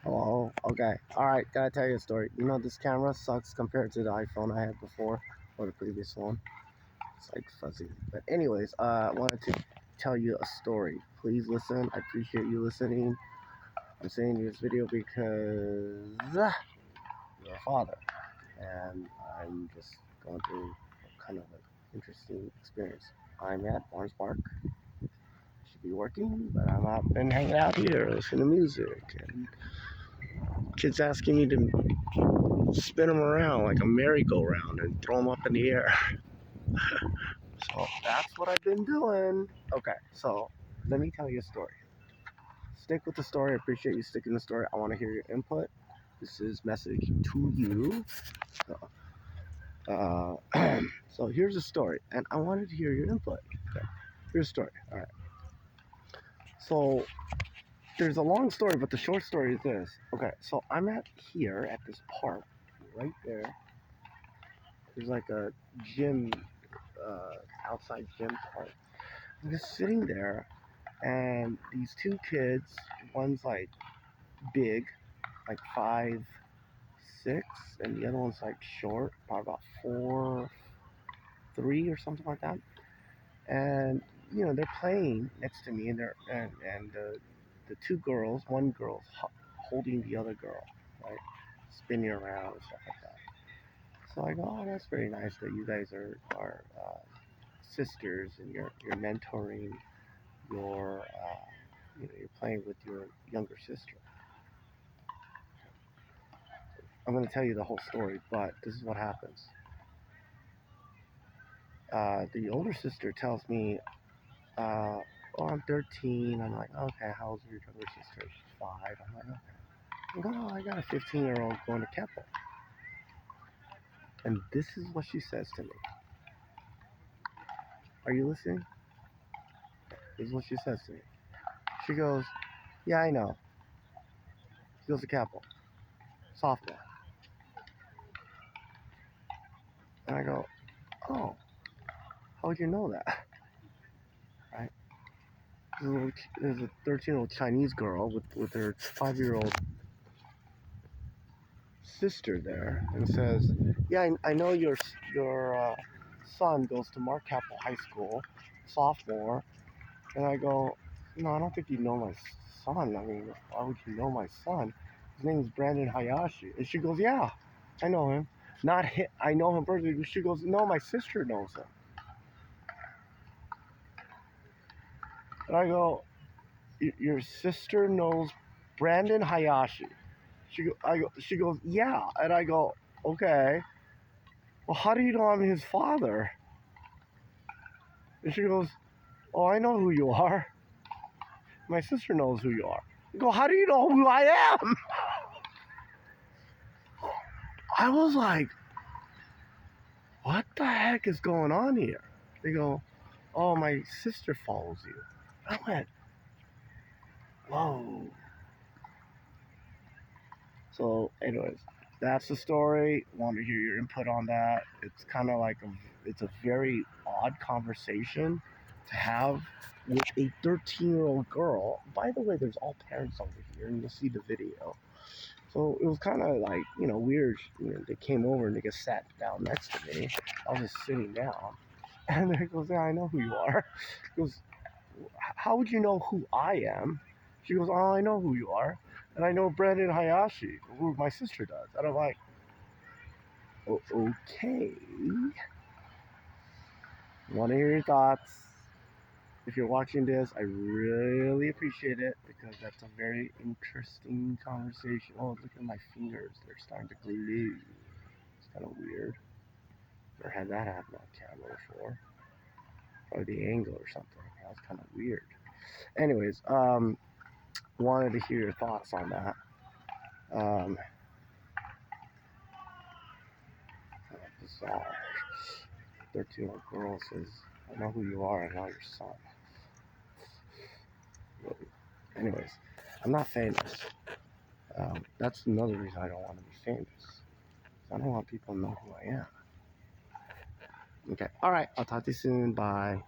Hello. Okay. All right. Gotta tell you a story. You know this camera sucks compared to the iPhone I had before or the previous one. It's like fuzzy. But anyways, I wanted to tell you a story. Please listen. I appreciate you listening. I'm saying this video because you're a father, and I'm just going through kind of an interesting experience. I'm at Barnes Park. Should be working, but I'm out been hanging out here, listening to music, and kids asking me to spin them around like a merry-go-round and throw them up in the air. So that's what I've been doing. Okay, so let me tell you a story. Stick with the story. I appreciate you sticking with the story. I want to hear your input. This is message to you. So here's a story, and I wanted to hear your input. Okay, here's a story. All right. So there's a long story, but the short story is this. Okay, so I'm here at this park right there. There's like a gym, outside gym park. I'm just sitting there, and these two kids, one's like big, like 5'6", and the other one's like short, probably about 4'3" or something like that. And they're playing next to me, and the two girls, one girl's holding the other girl, right, spinning around and stuff like that. So I go, oh, that's very nice that you guys are sisters, and you're mentoring your you're playing with your younger sister. I'm going to tell you the whole story, but this is what happens. The older sister tells me, "Oh, I'm 13." I'm like, "Okay, how old's your younger sister?" She's 5. I'm like, "Okay." I go, "Oh, I got a 15-year-old going to Keppel." And this is what she says to me. Are you listening? This is what she says to me. She goes, "Yeah, I know. He goes to Keppel, sophomore." And I go, "Oh, how would you know that?" Right? There's a 13-year-old Chinese girl with her 5-year-old sister there, and says, "Yeah, I know your son goes to Mark Keppel High School, sophomore." And I go, "No, I don't think you know my son. I mean, why would you know my son? His name is Brandon Hayashi." And she goes, "Yeah, I know him. Not him. I know him personally." She goes, "No, my sister knows him." And I go, "Your sister knows Brandon Hayashi?" She goes, "Yeah." And I go, "Okay. Well, how do you know I'm his father?" And she goes, "Oh, I know who you are. My sister knows who you are." I go, "How do you know who I am?" I was like, "What the heck is going on here?" They go, "Oh, my sister follows you." I went, "Whoa." So, anyways, that's the story. Want to hear your input on that. It's kind of like it's a very odd conversation to have with a 13-year-old girl. By the way, there's all parents over here, and you'll see the video. So it was kind of like, weird. They came over and they just sat down next to me. I was just sitting down. And he goes, "Yeah, I know who you are." He goes, "How would you know who I am?" She goes, "Oh, I know who you are. And I know Brandon Hayashi, who my sister does." And I'm like, "Okay. Want to hear your thoughts. If you're watching this, I really appreciate it because that's a very interesting conversation." Oh, look at my fingers. They're starting to glue. It's kind of weird. Never had that happen on camera before. Probably the angle or something. That's kind of weird. Anyways, wanted to hear your thoughts on that. Um, Bizarre. 13-year-old girl says, "I know who you are. I know your son." Really. Anyways, I'm not famous. That's another reason I don't want to be famous. I don't want people to know who I am. Okay. All right. I'll talk to you soon. Bye.